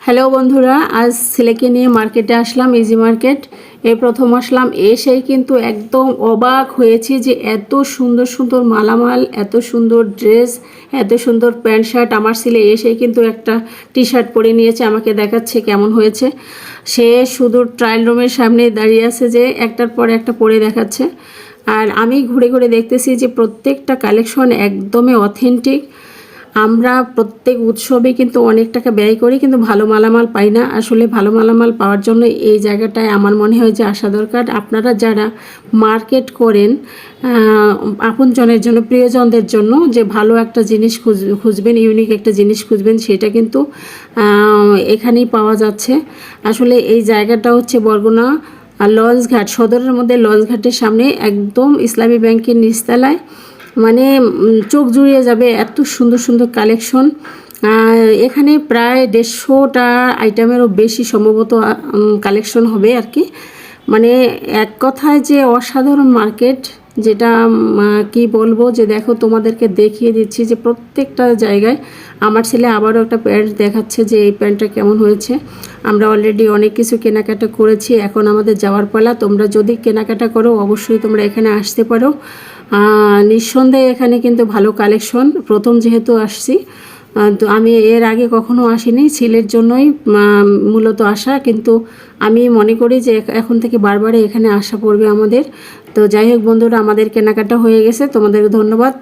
Hello বন্ধুরা, আজ ছেলেকে নিয়ে মার্কেটে আসলাম, ইজি মার্কেট। এই প্রথম আসলাম, এসেই কিন্তু একদম অবাক হয়েছি যে এত সুন্দর সুন্দর মালামাল, এত সুন্দর ড্রেস, এত সুন্দর প্যান্ট শার্ট। আমার ছেলে এসেই কিন্তু একটা টি শার্ট পরে নিয়েছে, আমাকে দেখাচ্ছে কেমন হয়েছে। সে শুধু ট্রায়াল রুমের সামনে দাঁড়িয়ে আছে যে একটার পর একটা পরে দেখাচ্ছে। আর আমি ঘুরে ঘুরে দেখতেছি যে প্রত্যেকটা কালেকশন একদমই অথেন্টিক। আমরা প্রত্যেক উৎসবে কিন্তু অনেক টাকা ব্যয় করি, কিন্তু ভালো মালামাল পাই না। আসলে ভালো মালামাল পাওয়ার জন্য এই জায়গাটায় আমার মনে হয় যে আসা দরকার। আপনারা যারা মার্কেট করেন আপনজনের জন্য, প্রিয়জনদের জন্য, যে ভালো একটা জিনিস খুঁজবেন, ইউনিক একটা জিনিস খুঁজবেন, সেটা কিন্তু এখানেই পাওয়া যাচ্ছে। আসলে এই জায়গাটা হচ্ছে বরগুনা লঞ্চঘাট, সদরের মধ্যে লঞ্চঘাটের সামনে, একদম ইসলামী ব্যাংকের নিচতলায়। মানে চোখ জুড়িয়ে যাবে, এত সুন্দর সুন্দর কালেকশন। এখানে প্রায় 150টা আইটেমেরও বেশি সম্ভবত কালেকশন হবে আর কি। মানে এক কথায় যে অসাধারণ মার্কেট, যেটা কি বলবো, যে দেখো তোমাদেরকে দেখিয়ে দিচ্ছি যে প্রত্যেকটা জায়গায়। আমার ছেলে আবারও একটা প্যান্ট দেখাচ্ছে যে এই প্যান্টটা কেমন হয়েছে। আমরা অলরেডি অনেক কিছু কেনাকাটা করেছি, এখন আমাদের যাওয়ার পালা। তোমরা যদি কেনাকাটা করো অবশ্যই তোমরা এখানে আসতে পারো। নিঃসন্দেহে এখানে কিন্তু ভালো কালেকশন, প্রথম যেহেতু আসছি। তো আমি এর আগে কখনো আসিনি, ছেলের জন্যই মূলত আসা। কিন্তু আমি মনে করি যে এখন থেকে বারবারই এখানে আসা পড়বে আমাদের। তো যাই হোক বন্ধুরা, আমাদের কেনাকাটা হয়ে গেছে, তোমাদের ধন্যবাদ।